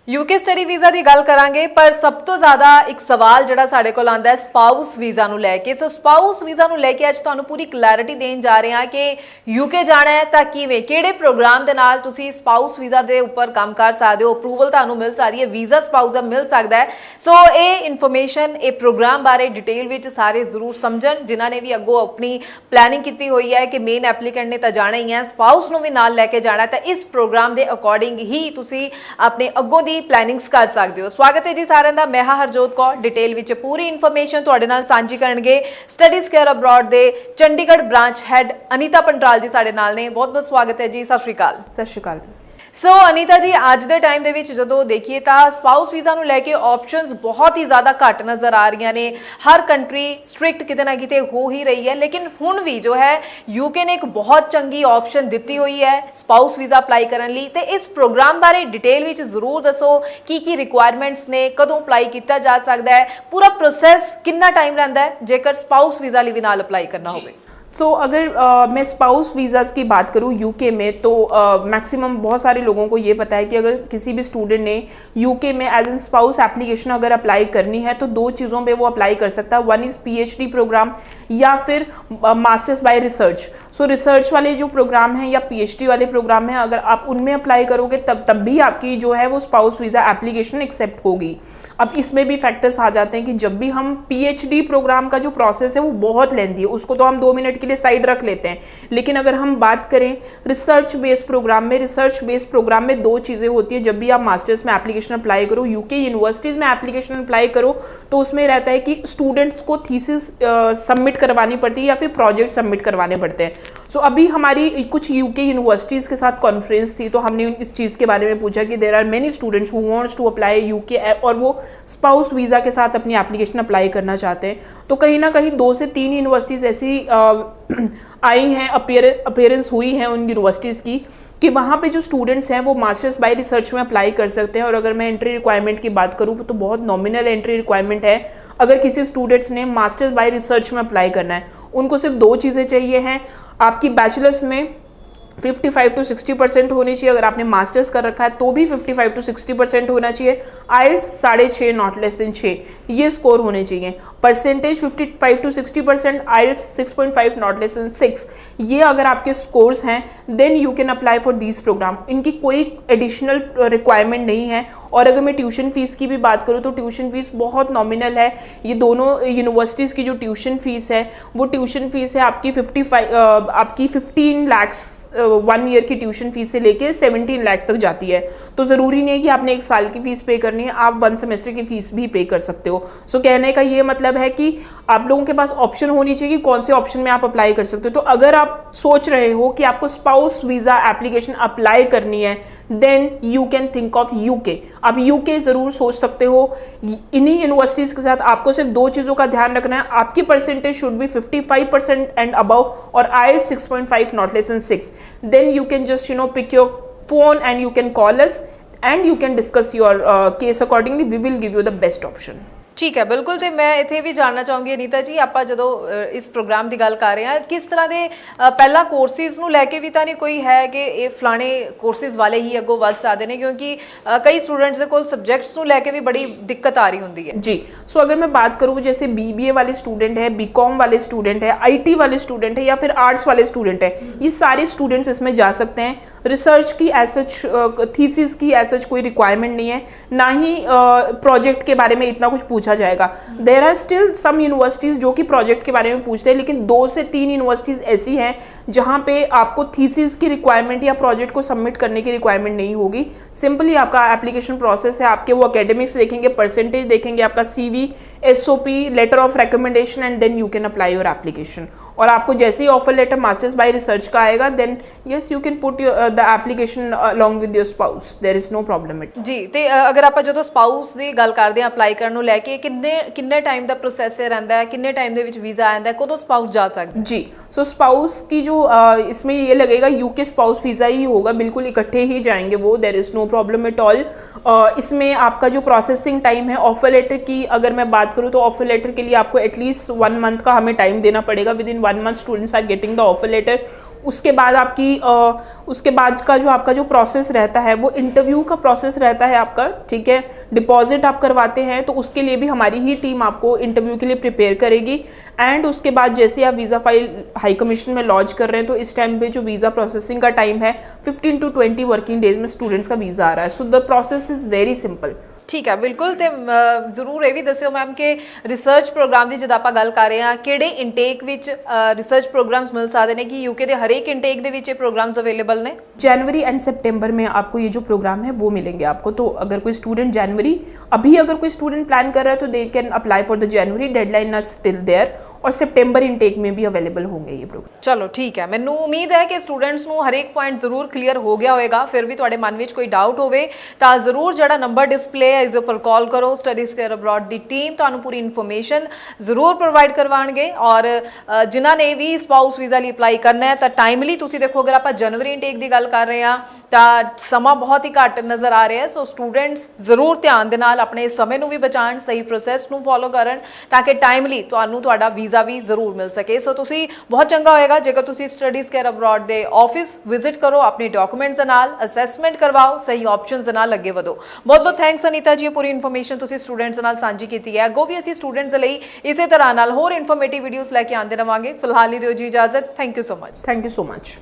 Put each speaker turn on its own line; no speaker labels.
UK study visa की गल करांगे पर सब तो ज़्यादा एक सवाल जिहड़ा साडे कोल आंदा है स्पाउस वीज़ा नूं लैके। सो स्पाउस वीज़ा नूं लैके अज तुहानूं पूरी क्लैरिटी देण जा रहे हैं कि यूके जाना है तां किवें किहड़े प्रोग्राम दे नाल तुसीं स्पाउस वीज़ा दे उपर काम कर सकदे हो, अप्रूवल तुहानूं मिल सकदी है, वीज़ा स्पाउस मिल सकदा है। सो ये इन्फॉर्मेशन ये प्रोग्राम बारे डिटेल विच सारे जरूर समझण जिन्हां ने भी अगों अपनी प्लैनिंग कीती होई है कि मेन एप्लीकेंट ने तां जाना ही है, स्पाउस नूं भी नाल लैके जाना है, तां इस प्रोग्राम के अकॉर्डिंग ही तुसीं अपने अगों दी प्लैनिंग्स कर सकते हो। स्वागत है जी सारिਆਂ ਦਾ। मैं हाँ हरजोत कौर डिटेल विच पूरी इन्फॉर्मेशन तुहाडे नाल सांझी करनगे स्टडीज़ केयर अब्रॉड दे चंडीगढ़ ब्रांच हैड अनीता पंडराल जी साडे नाल ने। बहुत बहुत स्वागत है जी। सत श्री अकाल।
सत श्री अकाल।
सो अनीता जी अज के टाइम के जो देखिए तो स्पाउस वीज़ा नूं लैके ऑप्शनस बहुत ही ज़्यादा घट नज़र आ रही ने। हर कंट्री स्ट्रिक्ट किते ना किते हो ही रही है, लेकिन हुण भी जो है यूके ने एक बहुत चंगी ऑप्शन दी हुई है स्पाउस वीज़ा अप्लाई करने लई। ते इस प्रोग्राम बारे डिटेल विच जरूर दसो की रिक्वायरमेंट्स ने, कदों अप्लाई किया जा सकता है, पूरा प्रोसैस कितना टाइम लैंदा है जेकर स्पाउस वीज़ा लई भी नाल अप्लाई करना होवे।
तो अगर मैं स्पाउस वीज़ाज़ की बात करूँ यूके में तो मैक्सिमम बहुत सारे लोगों को ये पता है कि अगर किसी भी स्टूडेंट ने यूके में एज एन स्पाउस एप्लीकेशन अगर अप्लाई करनी है तो दो चीज़ों पे वो अप्लाई कर सकता है। वन इज़ पीएचडी प्रोग्राम या फिर masters by research. So research वाले जो प्रोग्राम हैं या पीएचडी वाले प्रोग्राम हैं, अगर आप उनमें अप्लाई करोगे तब भी आपकी जो है वो स्पाउस वीज़ा एप्लीकेशन एक्सेप्ट होगी। अब इसमें भी फैक्टर्स आ जाते हैं कि जब भी हम पीएचडी प्रोग्राम का जो प्रोसेस है वो बहुत लेंथी है, उसको तो हम 2 मिनट के लिए साइड रख लेते हैं। लेकिन अगर हम बात करें रिसर्च बेस्ड प्रोग्राम में, रिसर्च बेस्ड प्रोग्राम में दो चीज़ें होती है। जब भी आप मास्टर्स में एप्लीकेशन अप्लाई करो, यूके यूनिवर्सिटीज़ में एप्लीकेशन अप्लाई करो, तो उसमें रहता है कि स्टूडेंट्स को थीसिस सबमिट करवानी पड़ती है या फिर प्रोजेक्ट सबमिट करवाने पड़ते हैं। सो अभी हमारी कुछ यूके यूनिवर्सिटीज़ के साथ कॉन्फ्रेंस थी, तो हमने इस चीज़ के बारे में पूछा कि there are many students who wants to apply UK और वो स्पाउस वीज़ा के साथ अपनी एप्लीकेशन अप्लाई करना चाहते हैं। तो कहीं ना कहीं 2 से 3 यूनिवर्सिटीज़ ऐसी आई हैं, अपीयरेंस हुई है उन यूनिवर्सिटीज़ की कि वहाँ पे जो स्टूडेंट्स हैं वो मास्टर्स बाय रिसर्च में अप्लाई कर सकते हैं। और अगर मैं एंट्री रिक्वायरमेंट की बात करूँ तो बहुत नॉमिनल एंट्री रिक्वायरमेंट है। अगर किसी स्टूडेंट्स ने मास्टर्स बाय रिसर्च में अप्लाई करना है, उनको सिर्फ 2 चीज़ें चाहिए हैं। आपकी बैचलर्स में 55 to 60% होनी चाहिए, अगर आपने मास्टर्स कर रखा है तो भी 55 to 60% होना चाहिए। आइल्स 6.5 नॉट लेस देन 6 ये स्कोर होने चाहिए। Percentage 55 to 60%, IELTS 6.5 not less than 6 ये अगर आपके स्कोर्स हैं then you can apply for these program. इनकी कोई एडिशनल रिक्वायरमेंट नहीं है। और अगर मैं ट्यूशन फीस की भी बात करूँ तो ट्यूशन फीस बहुत नॉमिनल है। ये दोनों यूनिवर्सिटीज़ की जो ट्यूशन फीस है वो ट्यूशन फीस है आपकी 15 लाख 1 ईयर की ट्यूशन फीस से लेके 17 लाख तक जाती है। तो ज़रूरी नहीं है कि आपने 1 साल की फ़ीस पे करनी है, आप 1 सेमेस्टर की फ़ीस भी पे कर सकते हो। सो कहने का ये मतलब है कि आप लोगों के पास ऑप्शन होनी चाहिए कि कौन से ऑप्शन में आप अप्लाई कर सकते हो। तो अगर आप सोच रहे हो कि आपको स्पाउस वीज़ा एप्लीकेशन अप्लाई करनी है then you can think of UK. आप यूके ज़रूर सोच सकते हो। इन्हीं यूनिवर्सिटीज़ के साथ आपको सिर्फ 2 चीज़ों का ध्यान रखना है। आपकी percentage should be 55% and above और IELTS 6.5 not less than 6. Then you can just pick your phone and you can call us and you can discuss your case accordingly. We will give you the best option.
ठीक है, बिल्कुल। तो मैं इत्थे भी जानना चाहूँगी अनीता जी, आप जो इस प्रोग्राम की गल कर रहे हैं किस तरह के पहला कोर्सिज नूं लैके भी तो नहीं कोई है कि ये फलाने कोर्सिज वाले ही अगों वध सकते हैं, क्योंकि कई स्टूडेंट्स के कोल सब्जैक्ट्स नूं लैके भी बड़ी दिक्कत आ रही होंदी है
जी। सो अगर मैं बात करूँ जैसे BBA वाले स्टूडेंट है, BCom वाले स्टूडेंट है, IT वाले स्टूडेंट है या फिर आर्ट्स वाले स्टूडेंट है, ये सारे स्टूडेंट्स इसमें जा सकते हैं। रिसर्च की एज सच थीसिस की एज सच कोई रिक्वायरमेंट नहीं है, ना ही प्रोजेक्ट के बारे में इतना कुछ पूछा जाएगा। There are still some universities जो कि प्रोजेक्ट के बारे में पूछते हैं, लेकिन 2 से 3 यूनिवर्सिटीज ऐसी हैं जहां पे आपको थीसिस की रिक्वायरमेंट या प्रोजेक्ट को सबमिट करने की रिक्वायरमेंट नहीं होगी। सिंपली आपका एप्लीकेशन प्रोसेस है, आपके वो एकेडमिक्स देखेंगे, परसेंटेज देखेंगे, आपका CV, SOP, letter of recommendation and then you can apply your application. और आपको जैसे ही offer letter masters by research का आएगा then yes you can put the application along with your spouse, there is no problem it
जी। तो अगर आप जो स्पाउस की गल करते हैं अप्लाई करने लैके किन्ने टाइम का प्रोसैस रहता है, किन्ने टाइम के वीज़ा आता है, कदों स्पाउस जा सकता है?
जी। सो स्पाउस की जो इसमें ये लगेगा यूके स्पाउस वीज़ा ही होगा, बिल्कुल इकट्ठे ही जाएंगे वो, there is no problem at all. इसमें आपका जो प्रोसेसिंग टाइम है ऑफर लेटर की अगर मैं बात बात करूँ तो ऑफर लेटर के लिए आपको एटलीस्ट 1 मंथ का हमें टाइम देना पड़ेगा। Within 1 month students are getting the offer letter. उसके बाद उसके बाद का जो आपका जो प्रोसेस रहता है वो इंटरव्यू का प्रोसेस रहता है आपका, ठीक है। डिपॉजिट आप करवाते हैं तो उसके लिए भी हमारी ही टीम आपको इंटरव्यू के लिए प्रिपेयर करेगी। एंड उसके बाद जैसे आप वीज़ा फाइल हाई कमीशन में लॉन्च कर रहे हैं तो इस टाइम पे जो वीज़ा प्रोसेसिंग का टाइम है 15 to 20 वर्किंग डेज में स्टूडेंट्स का वीज़ा आ रहा है। So the process is very simple.
ਠੀਕ ਹੈ, ਬਿਲਕੁਲ। ਤੇ ਜ਼ਰੂਰ ਇਹ ਵੀ ਦੱਸਿਓ ਮੈਮ ਕਿ ਰਿਸਰਚ ਪ੍ਰੋਗਰਾਮ ਦੀ ਜਦ ਆਪਾਂ ਗੱਲ ਕਰ ਰਹੇ ਹਾਂ, ਕਿਹੜੇ ਇਨਟੇਕ ਵਿੱਚ ਰਿਸਰਚ ਪ੍ਰੋਗਰਾम्स ਮਿਲ ਸਕਦੇ ਨੇ, ਕਿ यूके ਦੇ ਹਰੇਕ ਇਨਟੇਕ ਦੇ ਵਿੱਚ ਇਹ ਪ੍ਰੋਗਰਾम्स ਅਵੇਲੇਬਲ ਨੇ?
जनवरी एंड सितंबर में आपको ये जो प्रोग्राम है वो मिलेंगे आपको। तो अगर कोई स्टूडेंट जनवरी, अभी अगर कोई स्टूडेंट प्लान कर रहा है तो they can apply for the January, deadline not still there, और सितंबर इनटेक में भी अवेलेबल होंगे ये प्रोग्राम।
ਚਲੋ ਠੀਕ ਹੈ, ਮੈਨੂੰ ਉਮੀਦ ਹੈ ਕਿ ਸਟੂਡੈਂਟਸ ਨੂੰ ਹਰੇਕ ਪੁਆਇੰਟ ਜ਼ਰੂਰ ਕਲੀਅਰ ਹੋ ਗਿਆ ਹੋਵੇਗਾ। ਫਿਰ ਵੀ ਤੁਹਾਡੇ ਮਨ ਵਿੱਚ ਕੋਈ ਡਾਊਟ ਹੋਵੇ ਤਾਂ ਜ਼ਰੂਰ ਜਿਹੜਾ ਨੰਬਰ ਡਿਸਪਲੇ ਹੈ ਇਸ ਉੱਪਰ ਕਾਲ ਕਰੋ। ਸਟੱਡੀਜ਼ ਕੇਅਰ ਅਬਰੋਡ ਦੀ ਟੀਮ ਤੁਹਾਨੂੰ ਪੂਰੀ ਇਨਫੋਰਮੇਸ਼ਨ ਜ਼ਰੂਰ ਪ੍ਰੋਵਾਈਡ ਕਰਵਾਉਣਗੇ। ਔਰ ਜਿਨ੍ਹਾਂ ਨੇ ਵੀ ਸਪਾਊਸ ਵੀਜ਼ਾ ਲਈ ਅਪਲਾਈ ਕਰਨਾ ਹੈ ਤਾਂ ਟਾਈਮਲੀ ਤੁਸੀਂ ਦੇਖੋ, ਅਗਰ ਆਪਾਂ ਜਨਵਰੀ ਇਨਟੇਕ ਦੀ ਗੱਲ ਕਰ ਰਹੇ ਹਾਂ ਤਾਂ ਸਮਾਂ ਬਹੁਤ ਹੀ ਘੱਟ ਨਜ਼ਰ ਆ ਰਿਹਾ ਹੈ। ਸੋ ਸਟੂਡੈਂਟਸ ਜ਼ਰੂਰ ਧਿਆਨ ਦੇ ਨਾਲ ਆਪਣੇ ਸਮੇਂ ਨੂੰ ਵੀ ਬਚਾਉਣ, ਸਹੀ ਪ੍ਰੋਸੈਸ ਨੂੰ ਫੋਲੋ ਕਰਨ ਤਾਂ ਕਿ ਟਾਈਮਲੀ ਤੁਹਾਨੂੰ ਤੁਹਾਡਾ ਵੀਜ਼ਾ ਵੀ ਜ਼ਰੂਰ ਮਿਲ ਸਕੇ। ਸੋ ਤੁਸੀਂ ਬਹੁਤ ਚੰਗਾ ਹੋਏਗਾ ਜੇਕਰ ਤੁਸੀਂ ਸਟੱਡੀਜ਼ ਕੇਅਰ ਅਬਰੋਡ ਦੇ ਆਫਿਸ ਵਿਜ਼ਿਟ ਕਰੋ, ਆਪਣੇ ਡਾਕੂਮੈਂਟਸ ਦੇ ਨਾਲ ਅਸੈਸਮੈਂਟ ਕਰਵਾਓ, ਸਹੀ ਆਪਸ਼ਨਸ ਦੇ ਨਾਲ ਅੱਗੇ ਵਧੋ। ਬਹੁਤ ਬਹੁਤ ਥੈਂਕਸ ਅਨੀਤਾ ਜੀ, ਪੂਰੀ ਇਨਫੋਰਮੇਸ਼ਨ ਤੁਸੀਂ ਸਟੂਡੈਂਟਸ ਨਾਲ ਸਾਂਝੀ ਕੀਤੀ ਹੈ। ਅੱਗੋਂ ਵੀ ਅਸੀਂ ਸਟੂਡੈਂਟਸ ਦੇ ਲਈ ਇਸੇ ਤਰ੍ਹਾਂ ਨਾਲ ਹੋਰ ਇਨਫੋਰਮੇਟਿਵ ਵੀਡੀਓਜ਼ ਲੈ ਕੇ ਆਉਂਦੇ ਰਵਾਂਗੇ। ਫਿਲਹਾਲ ਲਈ ਦਿਓ ਜੀ ਇਜਾਜ਼ਤ। Thank you so much.
Thank you so much.